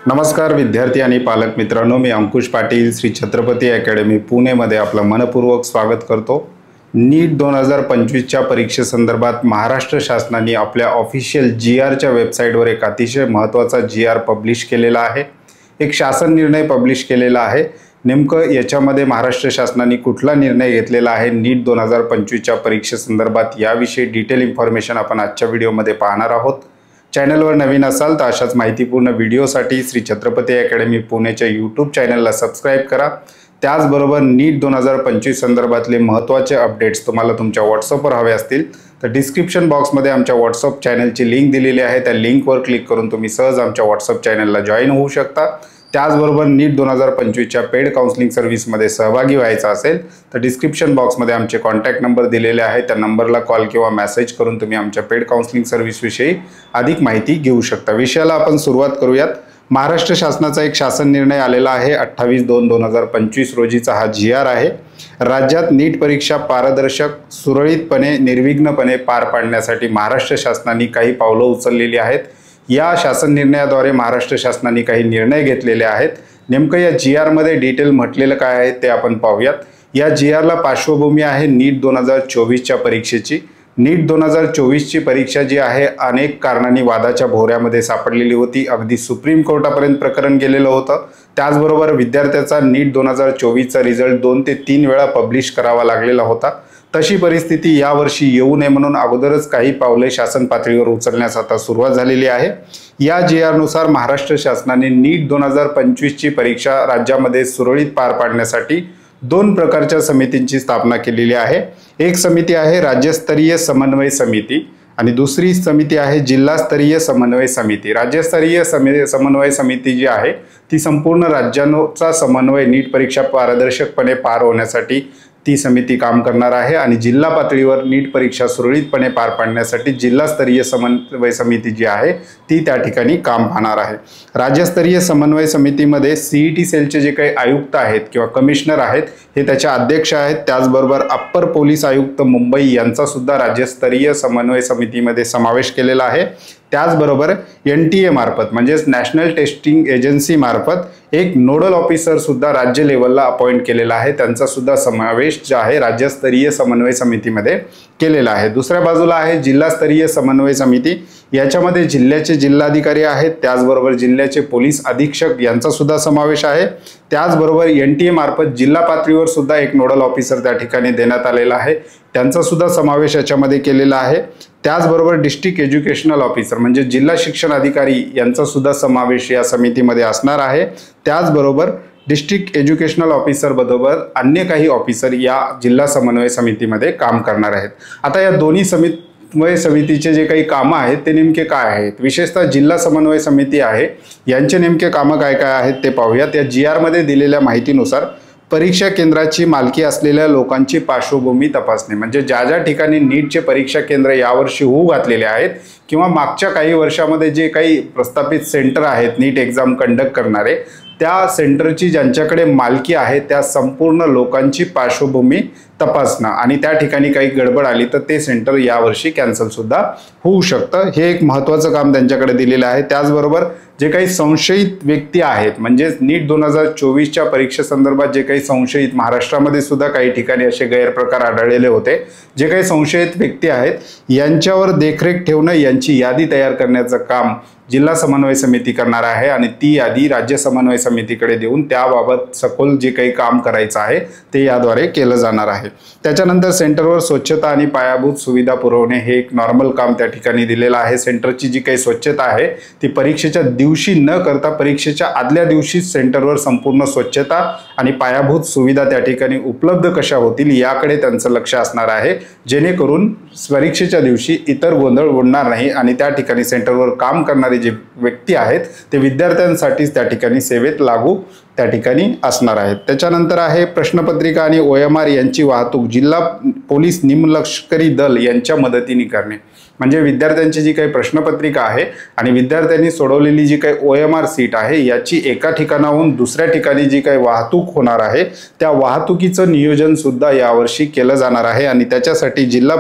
नमस्कार विद्यार्थी आणि पालक मित्रांनो, मी अंकुश पाटील श्री छत्रपती अकॅडमी पुणेमध्ये आपलं मनपूर्वक स्वागत करतो। नीट 2025च्या परीक्षेसंदर्भात महाराष्ट्र शासनाने आपल्या ऑफिशियल GRच्या वेबसाईटवर एक अतिशय महत्त्वाचा GR पब्लिश केलेला आहे। एक शासन निर्णय पब्लिश केलेला आहे। नेमकं याच्यामध्ये महाराष्ट्र शासनाने कुठला निर्णय घेतलेला आहे नीट 2025च्या परीक्षेसंदर्भात याविषयी डिटेल इन्फॉर्मेशन आपण आजच्या व्हिडिओमध्ये पाहणार आहोत। चॅनलवर नवीन असाल तर अशाच माहितीपूर्ण व्हिडिओसाठी श्री छत्रपती अकॅडमी पुणेच्या यूट्यूब चॅनलला सबस्क्राइब करा। त्याचबरोबर नीट 2025 संदर्भातले महत्त्वाचे अपडेट्स तुम्हाला तुमच्या व्हॉट्सअपवर हवे असतील तर डिस्क्रिप्शन बॉक्समध्ये आमच्या व्हॉट्सअप चॅनलची लिंक दिलेली आहे। त्या लिंकवर क्लिक करून तुम्ही सहज आमच्या व्हॉट्सअप चॅनलला जॉईन होऊ शकता। त्याचबरोबर नीट 2025च्या पेड काउन्सिलिंग सर्व्हिसमध्ये सहभागी व्हायचं असेल तर डिस्क्रिप्शन बॉक्समध्ये आमचे कॉन्टॅक्ट नंबर दिलेले आहेत। त्या नंबरला कॉल किंवा मेसेज करून तुम्ही आमच्या पेड काउन्सिलिंग सर्व्हिसविषयी अधिक माहिती घेऊ शकता। विषयाला आपण सुरुवात करूयात। महाराष्ट्र शासनाचा एक शासन निर्णय आलेला आहे 28/2/2025 रोजीचा हा GR आहे। राज्यात नीट परीक्षा पारदर्शक, सुरळीतपणे, निर्विघ्नपणे पार पाडण्यासाठी महाराष्ट्र शासनाने काही पावलं उचललेली आहेत। या शासन निर्णयाद्वारे महाराष्ट्र शासनाने काही निर्णय घेतलेले आहेत। नेमकं या GR मध्ये डिटेल म्हटलेलं काय आहे ते आपण पाहूयात। या GR ला पार्श्वभूमी आहे नीट 2024च्या परीक्षेची। नीट 2024ची परीक्षा जी आहे अनेक कारणांनी वादाच्या भोवऱ्यामध्ये सापडलेली होती। अगदी सुप्रीम कोर्टापर्यंत प्रकरण गेलेलं होतं। त्याचबरोबर विद्यार्थ्याचा नीट 2024चा रिझल्ट 2 ते 3 वेळा पब्लिश करावा लागलेला होता। तशी परिस्थिती यावर्षी येऊ नये म्हणून अगोदरच काही पावले शासन पातळीवर उचलण्यास आता सुरुवात झालेली आहे। या GR नुसार महाराष्ट्र शासनाने नीट 2025ची परीक्षा राज्यामध्ये सुरळीत पार पाडण्यासाठी 2 प्रकारच्या समितींची स्थापना केलेली आहे। एक समिती आहे राज्यस्तरीय समन्वय समिती आणि दुसरी समिती आहे जिल्हास्तरीय समन्वय समिती। राज्यस्तरीय समन्वय समिती जी आहे ती संपूर्ण राज्यांचा समन्वय नीट परीक्षा पारदर्शकपणे पार होण्यासाठी ती समिती काम करणार आहे आणि जिल्हा पातळीवर नीट परीक्षा सुरळीतपणे पार पाडण्यासाठी जिल्हास्तरीय समन्वय समिती जी आहे ती त्या ठिकाणी काम पाहणार आहे। राज्यस्तरीय समन्वय समितीमध्ये CET सेलचे जे काही आयुक्त आहेत किंवा कमिशनर आहेत हे त्याचे अध्यक्ष आहेत। त्याचबरोबर अप्पर पोलीस आयुक्त मुंबई यांचा सुद्धा राज्यस्तरीय समन्वय समितीमध्ये समावेश केलेला आहे। त्याचबरोबर NTA मार्फत म्हणजेच नॅशनल टेस्टिंग एजन्सी मार्फत एक नोडल ऑफिसर सुद्धा राज्य लेवलला अपॉइंट केलेला आहे। त्यांचा सुद्धा समावेश जो आहे राज्यस्तरीय समन्वय समितीमध्ये केलेला आहे। दुसऱ्या बाजूला आहे जिल्हास्तरीय समन्वय समिती। याच्यामध्ये जिल्ह्याचे जिल्हाधिकारी आहेत, त्याचबरोबर जिल्ह्याचे पोलीस अधीक्षक यांचा सुद्धा समावेश आहे। त्याचबरोबर NTA मार्फत जिल्हा पातळीवर सुद्धा एक नोडल ऑफिसर त्या ठिकाणी देण्यात आलेला आहे, त्यांचा सुद्धा समावेश याच्यामध्ये केलेला आहे। त्याचबरोबर डिस्ट्रिक्ट एज्युकेशनल ऑफिसर म्हणजे जिल्हा शिक्षण अधिकारी यांचा सुद्धा समावेश या समितीमध्ये असणार आहे। त्याचबरोबर डिस्ट्रिक्ट एज्युकेशनल ऑफिसर बरोबर अन्य काही ऑफिसर या जिल्हा समन्वय समितीमध्ये काम करणार आहेत। आता या दोन्ही समन्वय समितीचे जे काही कामं आहेत ते नेमके काय आहेत, विशेषतः जिल्हा समन्वय समिती आहे यांचे नेमके कामं काय काय आहेत ते पाहूयात। या GR मध्ये दिलेल्या माहितीनुसार परीक्षा केंद्राची मालकी असलेल्या लोकांची पार्श्वभूमी तपासणे म्हणजे ज्या ज्या ठिकाणी नीटचे परीक्षा केंद्र यावर्षी होऊ घातलेले आहेत किंवा मागच्या काही वर्षामध्ये जे काही प्रस्थापित सेंटर आहेत नीट एक्झाम कंडक्ट करणारे त्या सेंटरची ज्यांच्याकडे मालकी आहे त्या संपूर्ण लोकांची पार्श्वभूमी तपासणं आणि त्या ठिकाणी काही गडबड आली तर ते सेंटर यावर्षी कॅन्सल सुद्धा होऊ शकतं। हे एक महत्त्वाचं काम त्यांच्याकडे दिलेलं आहे। त्याचबरोबर जे काही संशयित व्यक्ती आहेत म्हणजेच नीट 2024च्या परीक्षेसंदर्भात जे काही संशयित महाराष्ट्रामध्ये सुद्धा काही ठिकाणी असे गैरप्रकार आढळलेले होते, जे काही संशयित व्यक्ती आहेत यांच्यावर देखरेख ठेवणं यांची यादी तयार करण्याचं काम जिल्हा समन्वय समिती करणार आहे आणि ती यादी राज्य समन्वय समितीकडे देऊन त्याबाबत सखोल जे काही काम करायचं आहे ते याद्वारे केलं जाणार आहे। त्याच्यानंतर सेंटरवर स्वच्छता आणि पायाभूत सुविधा पुरवणे हे एक नॉर्मल काम त्या ठिकाणी दिलेलं आहे। सेंटरची जी काही स्वच्छता आहे ती परीक्षेच्या दिवशी न करता परीक्षेच्या आदल्या दिवशी सेंटरवर संपूर्ण स्वच्छता आणि पायाभूत सुविधा त्या ठिकाणी उपलब्ध कशा होतील याकडे त्यांचं लक्ष असणार आहे, जेणेकरून परीक्षेच्या दिवशी इतर गोंधळ उडणार नाही आणि त्या ठिकाणी सेंटरवर काम करणारे जे व्यक्ती आहेत ते विद्यार्थ्यांसाठीच त्या ठिकाणी सेवेत लागू त्या ठिकाणी असणार आहेत। त्याच्यानंतर आहे प्रश्नपत्रिका आणि OMR यांची वाहतूक जिल्हा पोलीस निमलष्करी दल यांच्या मदतीने करणे म्हणजे विद्यार्थ्यांची जी काही प्रश्नपत्रिका आहे आणि विद्यार्थ्यांनी सोडवलेली जी काही OMR सीट आहे याची एका ठिकाणाहून दुसऱ्या ठिकाणी जी काही वाहतूक होणार आहे त्या वाहतुकीचं नियोजन सुद्धा यावर्षी केलं जाणार आहे आणि त्याच्यासाठी जिल्हा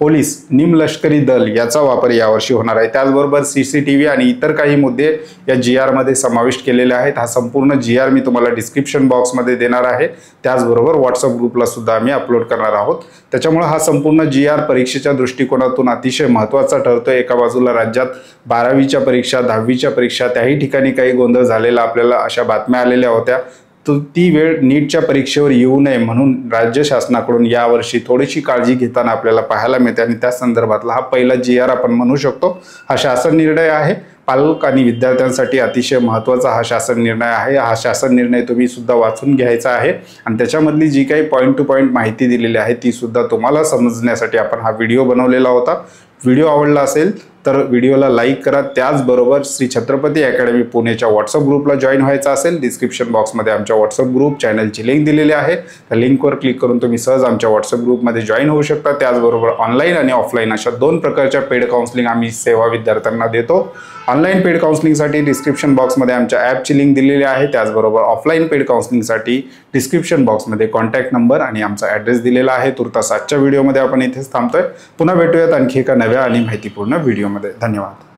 पोलीस, निमलष्करी दल याचा वापर यावर्षी होणार आहे। त्याचबरोबर CCTV आणि इतर काही मुद्दे या GR मध्ये समाविष्ट केलेले आहेत। हा संपूर्ण GR मी तुम्हाला डिस्क्रिप्शन बॉक्समध्ये देणार आहे। त्याचबरोबर व्हॉट्सअप ग्रुपला सुद्धा आम्ही अपलोड करणार आहोत। त्याच्यामुळे हा संपूर्ण GR परीक्षेच्या दृष्टिकोनातून अतिशय महत्त्वाचा ठरतोय। एका बाजूला राज्यात 12वीच्या परीक्षा, 10वीच्या परीक्षा, त्याही ठिकाणी काही गोंधळ झालेला आपल्याला अशा बातम्या आलेल्या होत्या। तर ती वेळ नीटच्या परीक्षेवर येऊ नये म्हणून राज्य शासनाकडून यावर्षी थोडीशी काळजी घेताना आपल्याला पाहायला मिळते आणि त्या संदर्भातला हा पहिला GR आपण म्हणू शकतो। हा शासन निर्णय आहे। पालक आणि विद्यार्थ्यांसाठी अतिशय महत्त्वाचा हा शासन निर्णय आहे। हा शासन निर्णय तुम्ही सुद्धा वाचून घ्यायचा आहे आणि त्याच्यामधली जी काही पॉईंट टू पॉईंट माहिती दिलेली आहे ती सुद्धा तुम्हाला समजण्यासाठी आपण हा व्हिडिओ बनवलेला होता। व्हिडिओ आवडला असेल तर व्हिडिओला लाईक करा। त्याचबरोबर श्री छत्रपती अकॅडमी पुणेच्या व्हॉट्सअप ग्रुपला जॉईन व्हायचं असेल, डिस्क्रिप्शन बॉक्समध्ये आमच्या व्हॉट्सअप ग्रुप चॅनलची लिंक दिलेली आहे। त्या लिंकवर क्लिक करून तुम्ही सहज आमच्या व्हॉट्सअप ग्रुपमध्ये जॉईन होऊ शकता। त्याचबरोबर ऑनलाईन आणि ऑफलाईन अशा 2 प्रकारच्या पेड काउन्सिलिंग आम्ही सेवा विद्यार्थ्यांना देतो। ऑनलाईन पेड काउन्सिलिंगसाठी डिस्क्रिप्शन बॉक्समध्ये आमच्या ॲपची लिंक दिलेली आहे। त्याचबरोबर ऑफलाईन पेड काउन्सिलिंगसाठी डिस्क्रिप्शन बॉक्समध्ये कॉन्टॅक्ट नंबर आणि आमचा ॲड्रेस दिलेला आहे। तुर्तास आजच्या व्हिडिओमध्ये आपण इथेच थांबतोय। पुन्हा भेटूयात आणखी एका नव्या आणि माहितीपूर्ण व्हिडिओमध्ये। धन्यवाद।